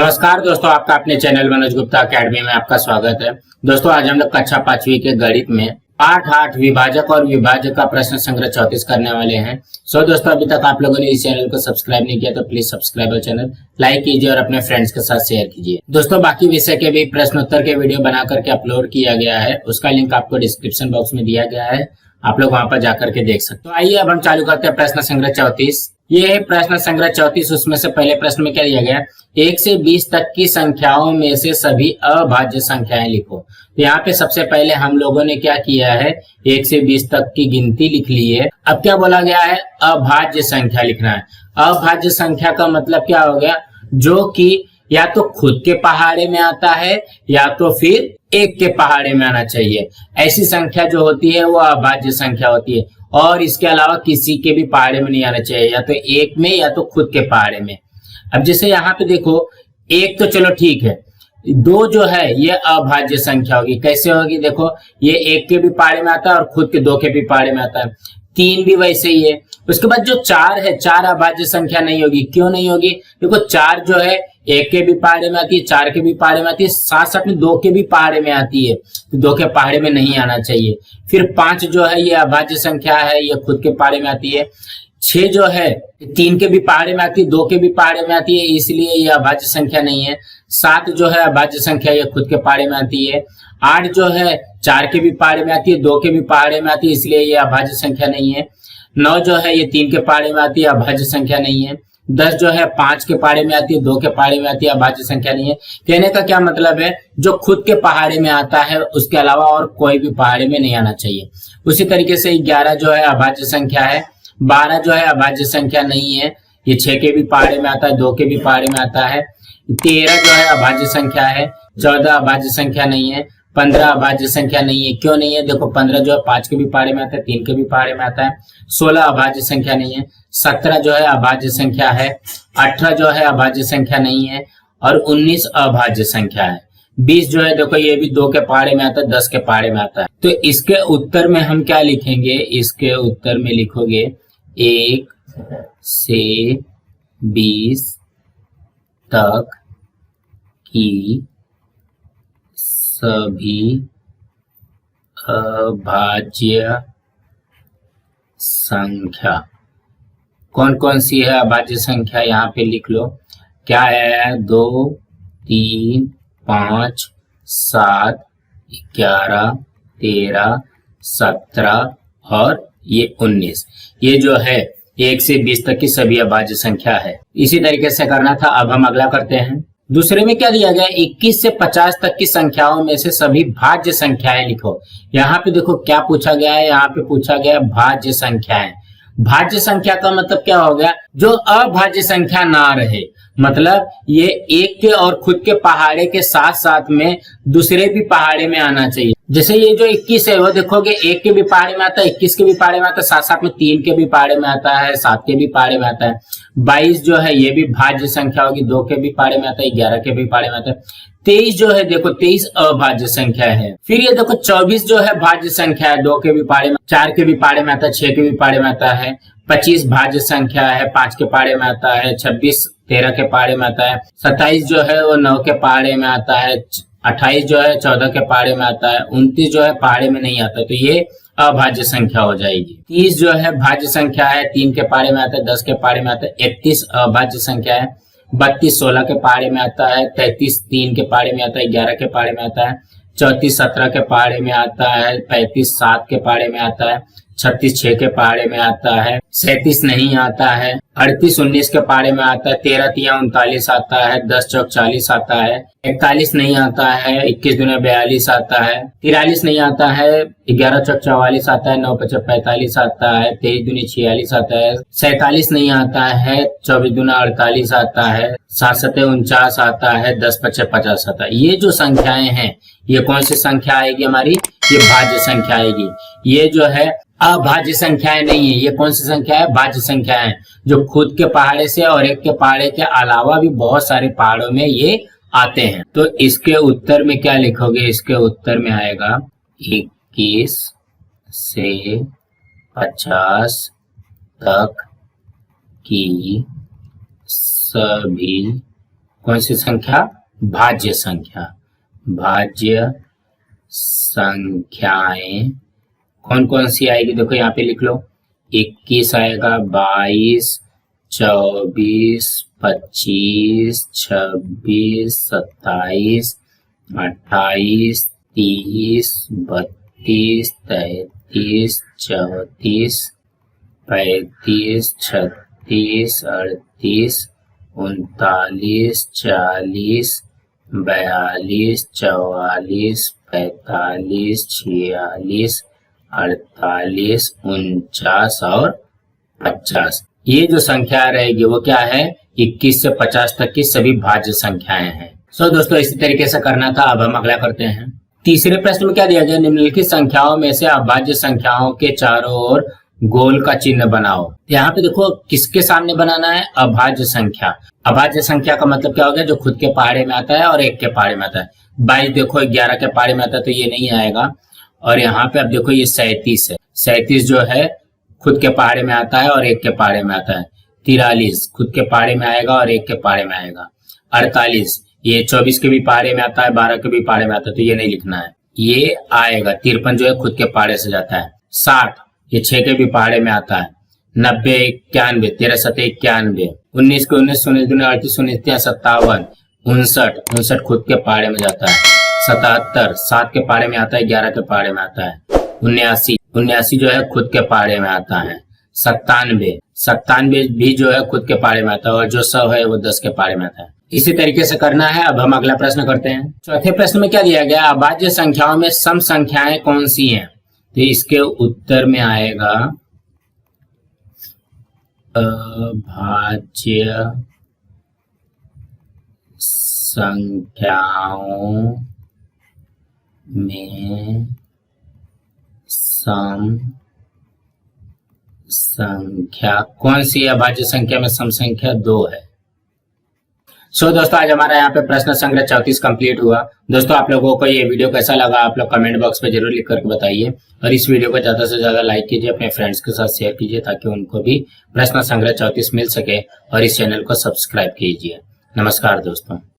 नमस्कार दोस्तों, आपका अपने चैनल मनोज गुप्ता अकेडमी में आपका स्वागत है। दोस्तों आज हम लोग कक्षा 5वीं के गणित में पाठ 8 विभाजक और विभाजक का प्रश्न संग्रह 34 करने वाले हैं। दोस्तों अभी तक आप लोगों ने इस चैनल को सब्सक्राइब नहीं किया तो प्लीज सब्सक्राइब चैनल, लाइक कीजिए और अपने फ्रेंड्स के साथ शेयर कीजिए। दोस्तों बाकी विषय के भी प्रश्नोत्तर के वीडियो बना करके अपलोड किया गया है, उसका लिंक आपको डिस्क्रिप्शन बॉक्स में दिया गया है, आप लोग वहां पर जाकर के देख सकते हो। तो आइए अब हम चालू करते हैं प्रश्न संग्रह 34। ये है प्रश्न संग्रह 34। उसमें से पहले प्रश्न में क्या दिया गया, 1 से 20 तक की संख्याओं में से सभी अभाज्य संख्याएं लिखो। तो यहाँ पे सबसे पहले हम लोगों ने क्या किया है, 1 से 20 तक की गिनती लिख ली है। अब क्या बोला गया है, अभाज्य संख्या लिखना है। अभाज्य संख्या का मतलब क्या हो गया, जो कि या तो खुद के पहाड़े में आता है या तो फिर एक के पहाड़े में आना चाहिए। ऐसी संख्या जो होती है वो अभाज्य संख्या होती है, और इसके अलावा किसी के भी पहाड़े में नहीं आना चाहिए, या तो एक में या तो खुद के पहाड़े में। अब जैसे यहाँ पे देखो, एक तो चलो ठीक है, दो जो है ये अभाज्य संख्या होगी। कैसे होगी, देखो ये एक के भी पहाड़े में आता है और खुद के दो के भी पहाड़े में आता है। 3 भी वैसे ही है। उसके बाद जो 4 है, 4 अभाज्य संख्या नहीं होगी। क्यों नहीं होगी, देखो 4 जो है एक के भी पहाड़े में आती है, 4 के भी पहाड़े में आती है, साथ साथ में 2 के भी पहाड़े में आती है, तो 2 के पहाड़े में नहीं आना चाहिए। फिर 5 जो है ये अभाज्य संख्या है, ये खुद के पहाड़े में आती है। 6 जो है 3 के भी पहाड़े में आती है, 2 के भी पहाड़े में आती है, इसलिए ये अभाज्य संख्या नहीं है। 7 जो है अभाज्य संख्या, ये खुद के पहाड़े में आती है। 8 जो है 4 के भी पहाड़े में आती है, 2 के भी पहाड़े में आती है, इसलिए ये अभाज्य संख्या नहीं है। 9 जो है ये 3 के पहाड़े में आती है, अभाज्य संख्या नहीं है। 10 जो है 5 के पहाड़े में आती है, 2 के पहाड़े में आती है, अभाज्य संख्या नहीं है। कहने का क्या मतलब है, जो खुद के पहाड़े में आता है उसके अलावा और कोई भी पहाड़े में नहीं आना चाहिए। उसी तरीके से 11 जो है अभाज्य संख्या है। 12 जो है अभाज्य संख्या नहीं है, ये 6 के भी पहाड़े में आता है, 2 के भी पहाड़े में आता है। 13 जो है अभाज्य संख्या है। 14 अभाज्य संख्या नहीं है। 15 अभाज्य संख्या नहीं है। क्यों नहीं है, देखो 15 जो है 5 के भी पहाड़े में आता है, 3 के भी पहाड़े में आता है। 16 अभाज्य संख्या नहीं है। 17 जो है अभाज्य संख्या है। 18 जो है अभाज्य संख्या नहीं है, और 19 अभाज्य संख्या है। 20 जो है देखो ये भी 2 के पहाड़े में आता है, 10 के पहाड़े में आता है। तो इसके उत्तर में हम क्या लिखेंगे, इसके उत्तर में लिखोगे 1 से 20 तक की सभी अभाज्य संख्या। कौन कौन सी है अभाज्य संख्या, यहाँ पे लिख लो। क्या है, 2, 3, 5, 7, 11, 13, 17 और ये 19। ये जो है 1 से 20 तक की सभी अभाज्य संख्या है। इसी तरीके से करना था। अब हम अगला करते हैं। दूसरे में क्या दिया गया, 21 से 50 तक की संख्याओं में से सभी भाज्य संख्याएं लिखो। यहाँ पे देखो क्या पूछा गया है, यहाँ पे पूछा गया है भाज्य संख्याएं। भाज्य संख्या का मतलब क्या हो गया, जो अभाज्य संख्या ना रहे, मतलब ये एक के और खुद के पहाड़े के साथ साथ में दूसरे भी पहाड़े में आना चाहिए। जैसे ये जो 21 है वो देखोगे एक के भी पहाड़े में आता है, 21 के भी पहाड़े में आता है, साथ साथ में 3 के भी पहाड़े में आता है, 7 के भी पहाड़े में आता है। 22 जो है ये भी भाज्य संख्या होगी, 2 के भी पहाड़े में आता है, 11 के भी पहाड़े में आता है। 23 जो है देखो 23 अभाज्य संख्या है। फिर ये देखो 24 जो है भाज्य संख्या है, 2 के भी पहाड़े में, 4 के भी पहाड़े में आता है, 6 के भी पहाड़े में आता है। 25 भाज्य संख्या है, 5 के पहाड़े में आता है। 26 13 के पहाड़े में आता है। 27 जो है वो 9 के पहाड़े में आता है। 28 जो है 14 के पहाड़े में आता है। 29 जो है पहाड़े में नहीं आता, तो ये अभाज्य संख्या हो जाएगी। 30 जो है भाज्य संख्या है, 3 के पहाड़े में आता है, 10 के पहाड़े में आता है। 31 अभाज्य संख्या है। 32 16 के पहाड़े में आता है। 33 3 के पहाड़े में आता है, 11 के पहाड़े में आता है। 34 17 के पहाड़े में आता है। 35 7 के पहाड़े में आता है। 36 6 के पहाड़े में आता है। 37 नहीं आता है। 38 19 के पहाड़े में आता है। 13 3 39 आता है। 10 चौक 40 आता है। 41 नहीं आता है। 21 दूनी 42 आता है। 43 नहीं आता है। 11 चौक 44 आता है। 9 5 45 आता है। 23 दूनी 46 आता है। 47 नहीं आता है। 24 दूना 48 आता है। 7 7 49 आता है। 10 5 50 आता है। ये जो संख्याएं हैं ये कौन सी संख्या आएगी हमारी, ये भाज्य संख्या आएगी। ये जो है अभाज्य संख्याएं नहीं है, ये कौन सी संख्या है, भाज्य संख्या है, जो खुद के पहाड़े से और एक के पहाड़े के अलावा भी बहुत सारे पहाड़ों में ये आते हैं। तो इसके उत्तर में क्या लिखोगे, इसके उत्तर में आएगा 21 से 50 तक की सभी कौन सी संख्या? भाज्य संख्या। भाज्य संख्याएं कौन कौन सी आएगी? देखो यहाँ पे लिख लो, 21 आएगा, 22, 24, 25, 26, 27, 28, 30, 32, 33, 34, 35, 36, 38, 39, 40, 42, 44, 45, 46, 48, 49 और 50। ये जो संख्या रहेगी वो क्या है? 21 से 50 तक की सभी भाज्य संख्याएं हैं। दोस्तों इसी तरीके से करना था। अब हम अगला करते हैं। तीसरे प्रश्न में क्या दिया गया? निम्नलिखित संख्याओं में से अभाज्य संख्याओं के चारों ओर गोल का चिन्ह बनाओ। यहाँ पे देखो किसके सामने बनाना है? अभाज्य संख्या। अभाज्य संख्या का मतलब क्या हो गया? जो खुद के पहाड़े में आता है और एक के पहाड़े में आता है। 22 देखो 11 के पहाड़े में आता है तो ये नहीं आएगा। और यहाँ पे अब देखो ये 37 है। 37 जो है खुद के पहाड़े में आता है और एक के पहाड़े में आता है। 43 खुद के पहाड़े में आएगा और एक के पहाड़े में आएगा। 48 ये 24 के भी पहाड़े में आता है, 12 के भी पहाड़े में आता है तो ये नहीं लिखना है, ये आएगा। 53 जो है खुद के पहाड़े से जाता है। 60 ये 6 के भी पहाड़े में आता है। 90 91 13 7 91। 19 के 19 19 दूनी 38 19 57 59 59 खुद के पहाड़े में जाता है। 77 7 के पहाड़े में आता है, 11 के पहाड़े में आता है। 79 79 जो है खुद के पहाड़े में आता है। 97 97 भी जो है खुद के पहाड़े में आता है और जो 100 है वो 10 के पहाड़े में आता है। इसी तरीके से करना है। अब हम अगला प्रश्न करते हैं। चौथे प्रश्न में क्या दिया गया? अभाज्य संख्याओं में सम संख्याएं कौन सी हैं? तो इसके उत्तर में आएगा अभाज्य संख्याओं में सम संख्या कौन सी है? अभाज्य संख्या में सम संख्या 2 है। दोस्तों आज हमारा यहाँ पे प्रश्न संग्रह 34 कंप्लीट हुआ। दोस्तों आप लोगों को ये वीडियो कैसा लगा आप लोग कमेंट बॉक्स में जरूर लिख करके बताइए और इस वीडियो को ज्यादा से ज्यादा लाइक कीजिए, अपने फ्रेंड्स के साथ शेयर कीजिए ताकि उनको भी प्रश्न संग्रह 34 मिल सके और इस चैनल को सब्सक्राइब कीजिए। नमस्कार दोस्तों।